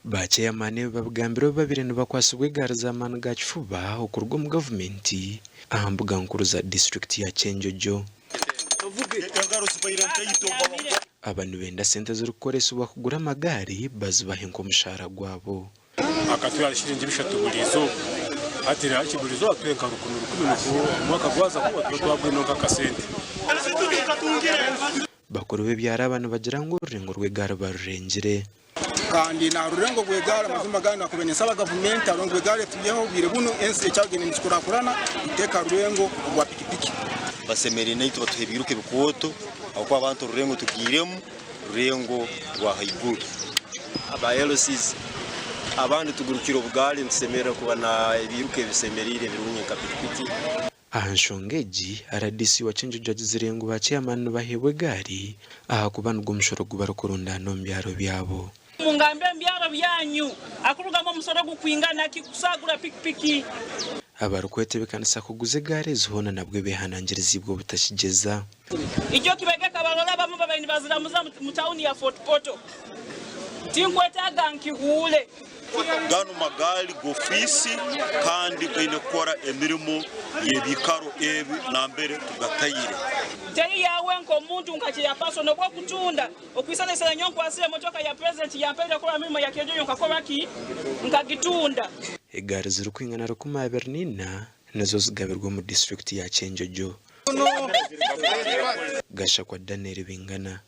ba ceeyamaani babagambira babiri nibakwasibwa egaari z'amaani ga kifuba okurwa mu gavumenti aha mbuga nkuru za district ya Kyenjojo. Aba nibenda sente zirikukoresibwa kugura amagaari bazibahe nk'omushaara gwabo. Akatwala shilingi 3 buli izooba ati raki buli izooba twenka 10 mwaka gwaza kuba twabwe no kakasente. Bakuru b'ebyaro abantu bagira ngo ururengo rw'egaari barurengere kandi na rurengo rw'egaari amazima gani nakubenyesa aba gavumenti arongo rw'egaari tuyeho bire buno ensi cyagene nikurakurana iteka rurengo rwa pikipiki basemeri naito batuhebiruke bikoto ako abantu rurengo tugiremu rurengo rwa haiguru aba LCI abantu tugurukira bugaari nsemera kuba na ibiruke bisemerire birunye kapikipiki. aha nshongeji RDC wa Kyenjojo zirengo ba ceeyamaani bahebwe egaari aha kuba nugwo omushoro gubarukurunda no mbyaro byabo. Mungambe mbyaro byanyu akurugamo omusoro gukwingana kikusagura pikipiki. Abarukwetebekanisa kuguza egaari zihona nabwe behanangirizibwa butakigeza. Ijyo kibegeka balola bamu babaini baziramuza mu town ya Fort Portal. Tinkwetaga nkihule. Gano magali gofisi kandi gaine kora emirimo yebikaro ebi nambere tugatayire teri yawe nko muntu nkache ya personal bwo kutunda okwisana sala nyonko asile motoka ya president yampere kola mirimo ya Kyenjojo nkakola ki nkagitunda. Egaari zirukwingana 24 nazo zigabirwa mu district ya Kyenjojo. Gasha kwa Daniel Bingana.